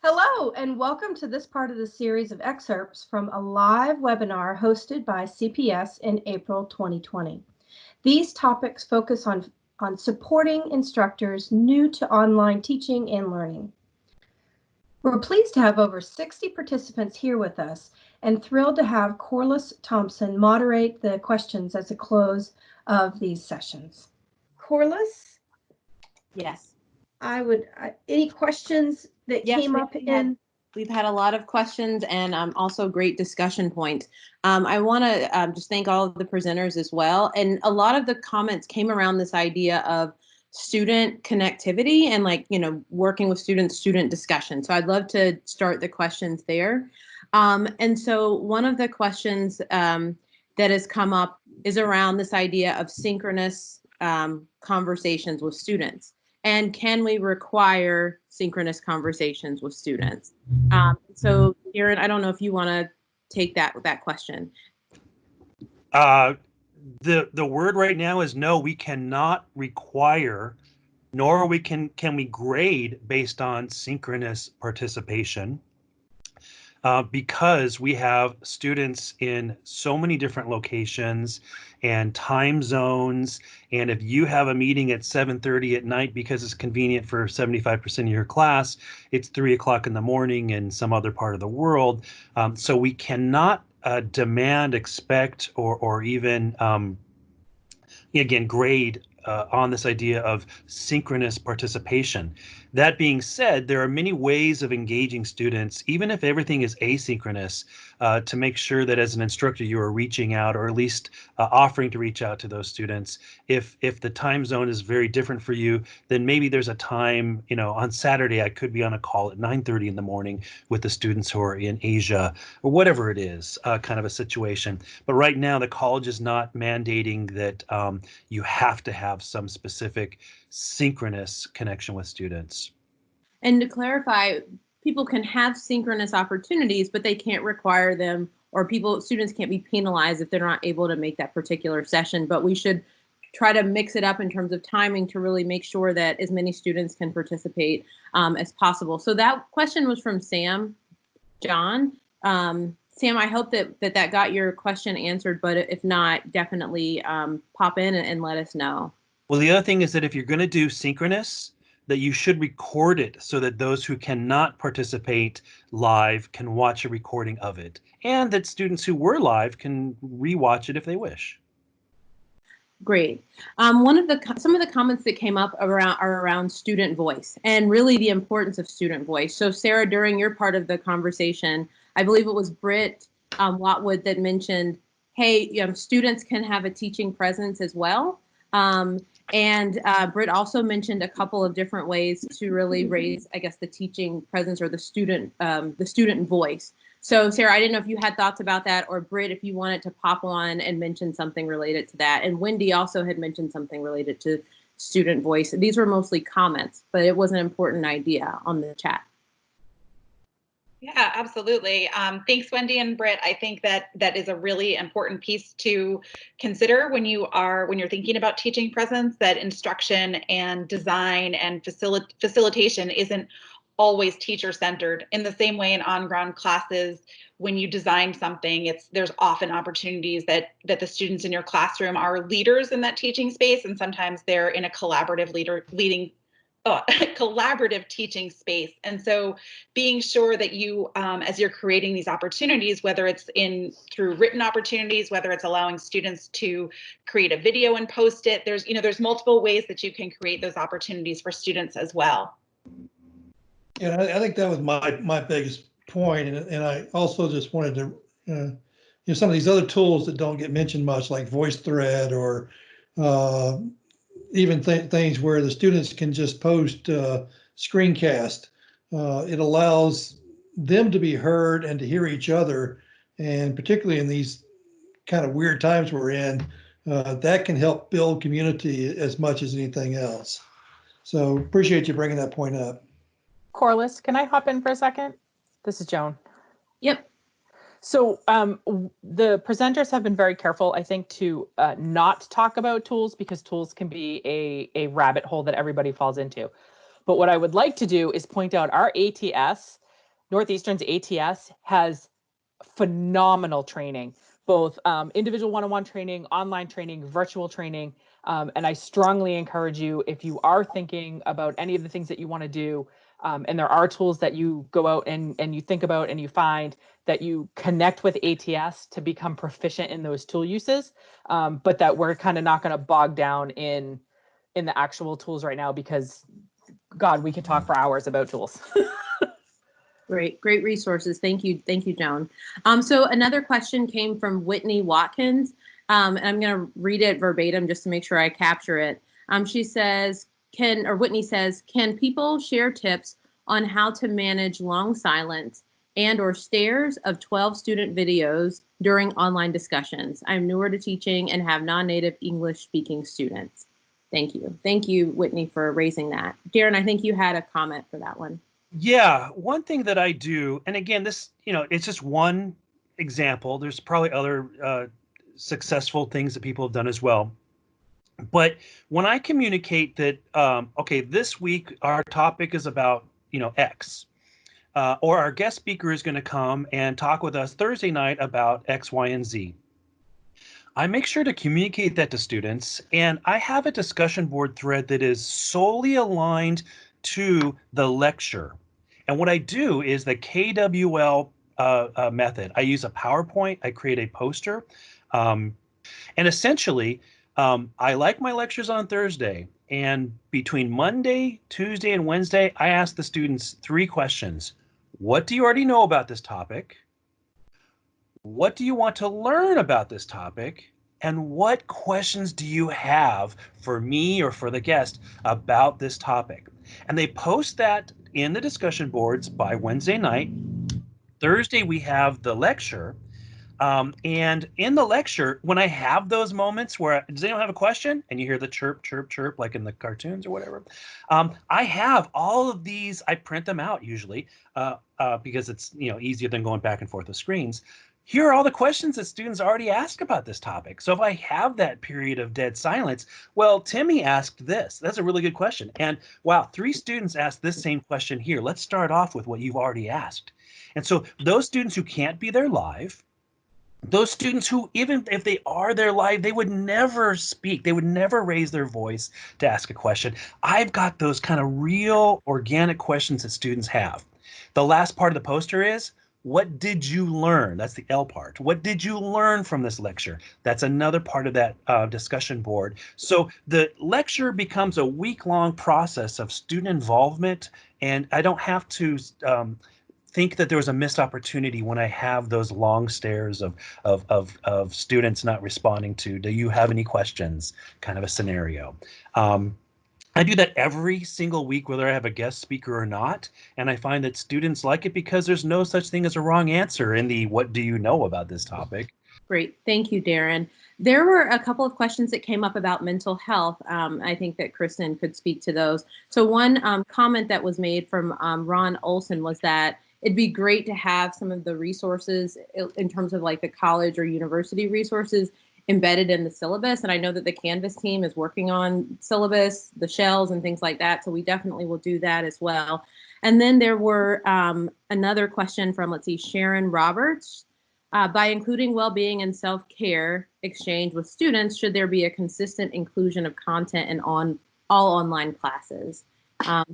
Hello, and welcome to this part of the series of excerpts from a live webinar hosted by CPS in April 2020. These topics focus on supporting instructors new to online teaching and learning. We're pleased to have over 60 participants here with us and thrilled to have Corliss Thompson moderate the questions at the close of these sessions. Corliss? Yes. Any questions that came up in? We've had a lot of questions and also great discussion points. I want to just thank all of the presenters as well. And a lot of the comments came around this idea of student connectivity and working with students, student discussion. So I'd love to start the questions there. And so one of the questions that has come up is around this idea of synchronous conversations with students. And can we require synchronous conversations with students? So, Aaron, I don't know if you want to take that question. The word right now is no. We cannot require, nor can we grade based on synchronous participation. Because we have students in so many different locations and time zones, and if you have a meeting at 7:30 at night because it's convenient for 75% of your class, it's 3 o'clock in the morning in some other part of the world. So we cannot demand, expect, or even again grade on this idea of synchronous participation. That being said, there are many ways of engaging students, even if everything is asynchronous, to make sure that as an instructor you are reaching out, or at least offering to reach out to those students. If the time zone is very different for you, then maybe there's a time, on Saturday I could be on a call at 9:30 in the morning with the students who are in Asia, or whatever it is, kind of a situation. But right now the college is not mandating that you have to have some specific synchronous connection with students. And to clarify, people can have synchronous opportunities, but they can't require them, or students can't be penalized if they're not able to make that particular session. But we should try to mix it up in terms of timing to really make sure that as many students can participate as possible. So that question was from Sam John. Sam, I hope that got your question answered, but if not, definitely pop in and let us know. Well, the other thing is that if you're going to do synchronous, that you should record it so that those who cannot participate live can watch a recording of it, and that students who were live can rewatch it if they wish. Great. Some of the comments that came up are around student voice and really the importance of student voice. So Sarah, during your part of the conversation, I believe it was Britt Watwood that mentioned, hey, students can have a teaching presence as well. And Britt also mentioned a couple of different ways to really raise, I guess, the teaching presence or the student voice. So Sarah, I didn't know if you had thoughts about that, or Britt, if you wanted to pop on and mention something related to that. And Wendy also had mentioned something related to student voice. These were mostly comments, but it was an important idea on the chat. Yeah, absolutely. Thanks, Wendy and Britt. I think that is a really important piece to consider when you're thinking about teaching presence, that instruction and design and facilitation isn't always teacher-centered. In the same way in on-ground classes, when you design something, there's often opportunities that the students in your classroom are leaders in that teaching space, and sometimes they're in a collaborative collaborative teaching space. And so being sure that you, as you're creating these opportunities, whether it's through written opportunities, whether it's allowing students to create a video and post it, there's multiple ways that you can create those opportunities for students as well. Yeah, I think that was my biggest point. And I also just wanted to, some of these other tools that don't get mentioned much, like VoiceThread or even things where the students can just post screencast. It allows them to be heard and to hear each other. And particularly in these kind of weird times we're in, that can help build community as much as anything else. So appreciate you bringing that point up. Corliss, can I hop in for a second? This is Joan. Yep. So the presenters have been very careful, I think, to not talk about tools, because tools can be a rabbit hole that everybody falls into. But what I would like to do is point out our ATS Northeastern's ATS has phenomenal training, both individual one-on-one training, online training, virtual training. And I strongly encourage you, if you are thinking about any of the things that you want to do, and there are tools that you go out and you think about and you find, that you connect with ATS to become proficient in those tool uses, but that we're kind of not going to bog down in the actual tools right now, because God, we could talk for hours about tools. Great resources. Thank you, Joan. So another question came from Whitney Watkins, and I'm going to read it verbatim just to make sure I capture it. She says, Whitney says, can people share tips on how to manage long silence and or stares of 12 student videos during online discussions? I'm newer to teaching and have non-native English speaking students. Thank you. Thank you, Whitney, for raising that. Darren, I think you had a comment for that one. Yeah, one thing that I do, and again, this, it's just one example. There's probably other successful things that people have done as well. But when I communicate that, okay, this week our topic is about, X, or our guest speaker is going to come and talk with us Thursday night about X, Y, and Z, I make sure to communicate that to students, and I have a discussion board thread that is solely aligned to the lecture. And what I do is the KWL method. I use a PowerPoint. I create a poster. And essentially, I like my lectures on Thursday. And between Monday, Tuesday, and Wednesday, I ask the students 3 questions. What do you already know about this topic? What do you want to learn about this topic? And what questions do you have for me or for the guest about this topic? And they post that in the discussion boards by Wednesday night. Thursday, we have the lecture. And in the lecture, when I have those moments where, does anyone have a question? And you hear the chirp, chirp, chirp, like in the cartoons or whatever. I have all of these, I print them out usually because it's easier than going back and forth with screens. Here are all the questions that students already asked about this topic. So if I have that period of dead silence, well, Timmy asked this. That's a really good question. And wow, 3 students asked this same question here. Let's start off with what you've already asked. And so those students who can't be there live, those students who, even if they are there live, they would never speak. They would never raise their voice to ask a question. I've got those kind of real organic questions that students have. The last part of the poster is, what did you learn? That's the L part. What did you learn from this lecture? That's another part of that discussion board. So the lecture becomes a week-long process of student involvement, and I don't have to think that there was a missed opportunity when I have those long stares of students not responding to, do you have any questions, kind of a scenario. I do that every single week, whether I have a guest speaker or not, and I find that students like it because there's no such thing as a wrong answer in the what do you know about this topic. Great. Thank you, Darren. There were a couple of questions that came up about mental health. I think that Kristen could speak to those. So one comment that was made from Ron Olson was that it'd be great to have some of the resources in terms of like the college or university resources embedded in the syllabus. And I know that the Canvas team is working on syllabus, the shells and things like that. So we definitely will do that as well. And then there were another question from, let's see, Sharon Roberts. By including well-being and self-care exchange with students, should there be a consistent inclusion of content in all online classes?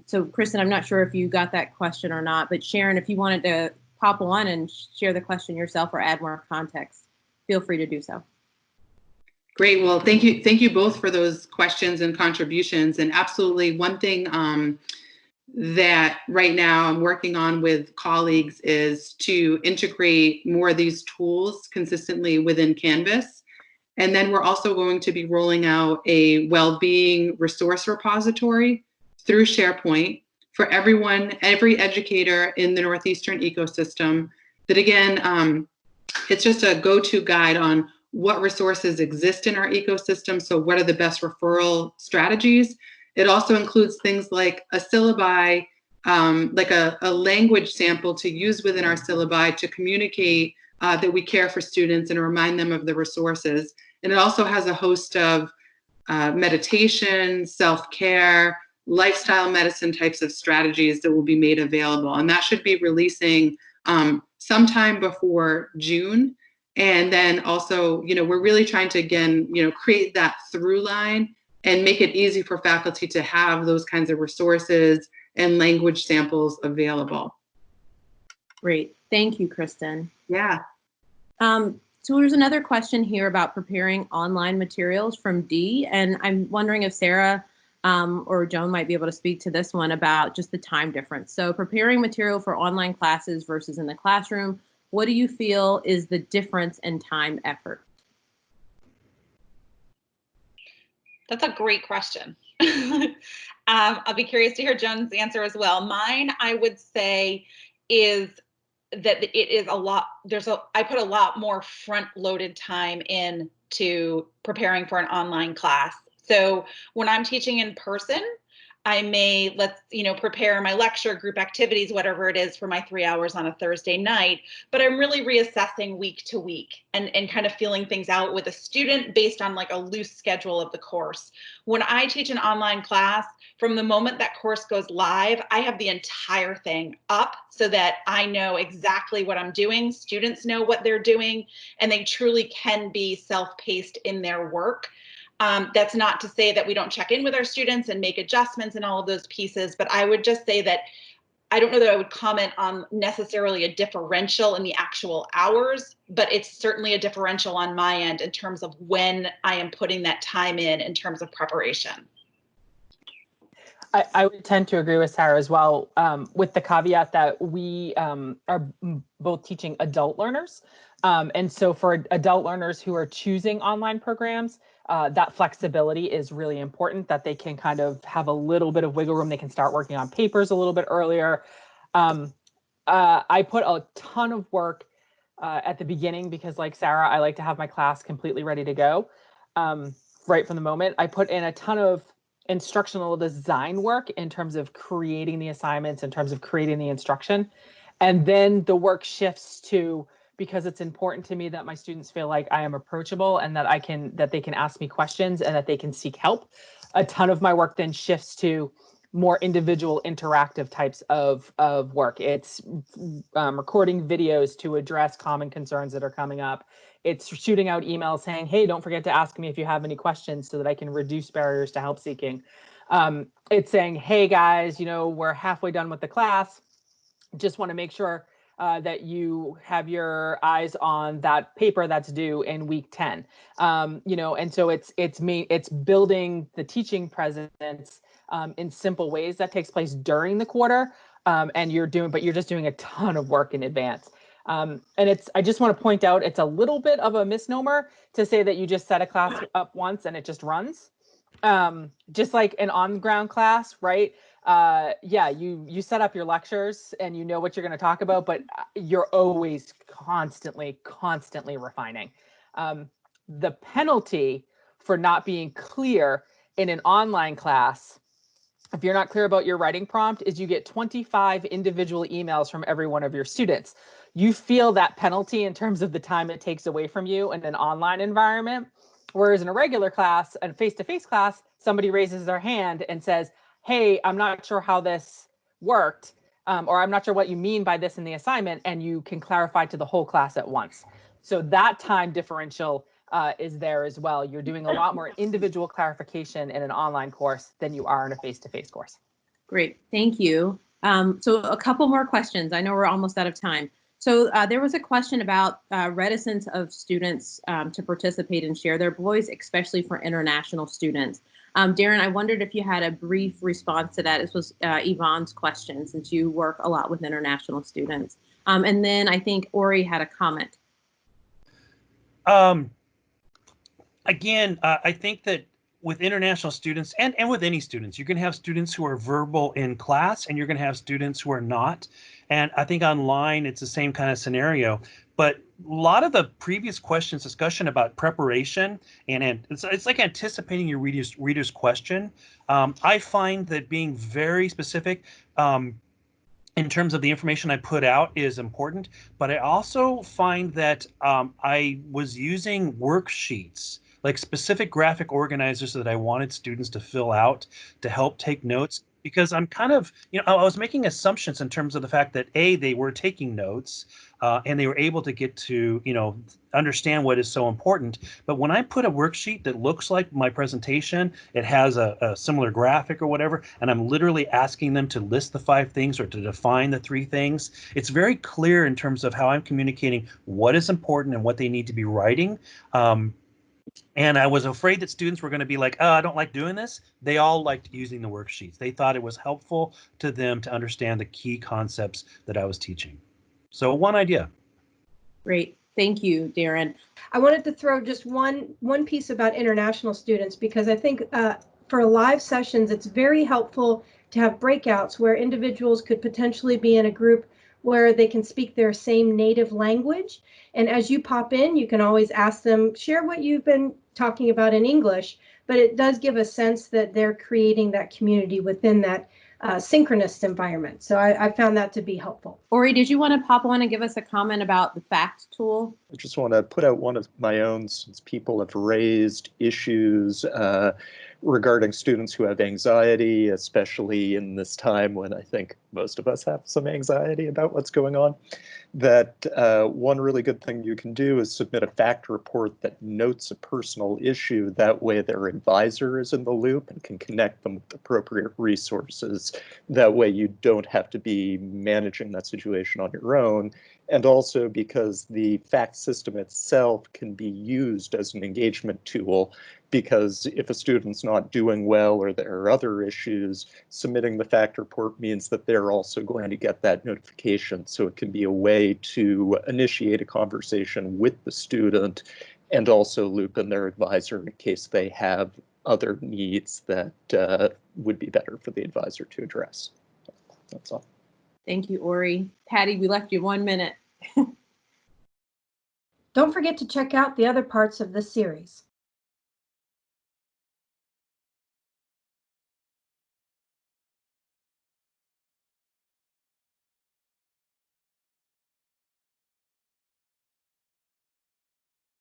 So Kristen, I'm not sure if you got that question or not, but Sharon, if you wanted to pop on and share the question yourself or add more context, feel free to do so. Great. Well, thank you both for those questions and contributions. And absolutely, one thing that right now I'm working on with colleagues is to integrate more of these tools consistently within Canvas. And then we're also going to be rolling out a well-being resource repository through SharePoint for everyone, every educator in the Northeastern ecosystem. That again, it's just a go-to guide on what resources exist in our ecosystem. So what are the best referral strategies? It also includes things like a syllabi, like a language sample to use within our syllabi to communicate that we care for students and remind them of the resources. And it also has a host of meditation, self-care, lifestyle medicine types of strategies that will be made available. And that should be releasing sometime before June. And then also, we're really trying to, again, create that through line and make it easy for faculty to have those kinds of resources and language samples available. Great. Thank you, Kristen. Yeah. So there's another question here about preparing online materials from Dee, and I'm wondering if Sarah or Joan might be able to speak to this one about just the time difference. So preparing material for online classes versus in the classroom, what do you feel is the difference in time effort? That's a great question. I'll be curious to hear Joan's answer as well. Mine, I would say, is that it is a lot. I put a lot more front-loaded time into preparing for an online class. So when I'm teaching in person, I may prepare my lecture, group activities, whatever it is, for my 3 hours on a Thursday night. But I'm really reassessing week to week and kind of feeling things out with a student based on like a loose schedule of the course. When I teach an online class, from the moment that course goes live, I have the entire thing up so that I know exactly what I'm doing. Students know what they're doing, and they truly can be self-paced in their work. That's not to say that we don't check in with our students and make adjustments and all of those pieces, but I would just say that I don't know that I would comment on necessarily a differential in the actual hours, but it's certainly a differential on my end in terms of when I am putting that time in terms of preparation. I would tend to agree with Sarah as well, with the caveat that we are both teaching adult learners. And so for adult learners who are choosing online programs, that flexibility is really important, that they can kind of have a little bit of wiggle room. They can start working on papers a little bit earlier. I put a ton of work at the beginning because, like Sarah, I like to have my class completely ready to go right from the moment. I put in a ton of instructional design work in terms of creating the assignments, in terms of creating the instruction. And then the work shifts to, because it's important to me that my students feel like I am approachable and that they can ask me questions and that they can seek help. A ton of my work then shifts to more individual interactive types of work. It's recording videos to address common concerns that are coming up. It's shooting out emails saying, hey, don't forget to ask me if you have any questions so that I can reduce barriers to help seeking. It's saying, hey guys, we're halfway done with the class. Just want to make sure that you have your eyes on that paper that's due in week 10. And so it's building the teaching presence in simple ways that takes place during the quarter. And you're just doing a ton of work in advance. And I just want to point out, it's a little bit of a misnomer to say that you just set a class up once and it just runs. Just like an on-ground class, right? You set up your lectures and you know what you're going to talk about, but you're always constantly refining. The penalty for not being clear in an online class, if you're not clear about your writing prompt, is you get 25 individual emails from every one of your students. You feel that penalty in terms of the time it takes away from you in an online environment. Whereas in a regular class, a face-to-face class, somebody raises their hand and says, hey, I'm not sure how this worked, or I'm not sure what you mean by this in the assignment, and you can clarify to the whole class at once. So that time differential is there as well. You're doing a lot more individual clarification in an online course than you are in a face-to-face course. Great, thank you. So a couple more questions. I know we're almost out of time. So there was a question about reticence of students to participate and share their voice, especially for international students. Darren, I wondered if you had a brief response to that. This was Yvonne's question, since you work a lot with international students. And then I think Ori had a comment. Again, I think that with international students and with any students, you can have students who are verbal in class and you're going to have students who are not. And I think online, it's the same kind of scenario. But a lot of the previous questions, discussion about preparation, and it's like anticipating your reader's question. I find that being very specific in terms of the information I put out is important, but I also find that I was using worksheets like specific graphic organizers that I wanted students to fill out to help take notes, because I'm kind of, I was making assumptions in terms of the fact that they were taking notes, and they were able to get to, understand what is so important. But when I put a worksheet that looks like my presentation, it has a similar graphic or whatever, and I'm literally asking them to list the 5 things or to define the 3 things, it's very clear in terms of how I'm communicating what is important and what they need to be writing. And I was afraid that students were going to be like, oh, I don't like doing this. They all liked using the worksheets. They thought it was helpful to them to understand the key concepts that I was teaching. So one idea. Great. Thank you, Darren. I wanted to throw just one piece about international students, because I think for live sessions, it's very helpful to have breakouts where individuals could potentially be in a group where they can speak their same native language. And as you pop in, you can always ask them, share what you've been talking about in English, but it does give a sense that they're creating that community within that synchronous environment. So I found that to be helpful. Ori, did you want to pop on and give us a comment about the FACT tool? I just want to put out one of my own, since people have raised issues regarding students who have anxiety, especially in this time when I think most of us have some anxiety about what's going on, that one really good thing you can do is submit a FACT report that notes a personal issue. That way their advisor is in the loop and can connect them with appropriate resources. That way you don't have to be managing that situation on your own. And also because the FACT system itself can be used as an engagement tool, because if a student's not doing well or there are other issues, submitting the FACT report means that they're also going to get that notification. So it can be a way to initiate a conversation with the student and also loop in their advisor in case they have other needs that would be better for the advisor to address. That's all. Thank you, Ori. Patty, we left you 1 minute. Don't forget to check out the other parts of this series.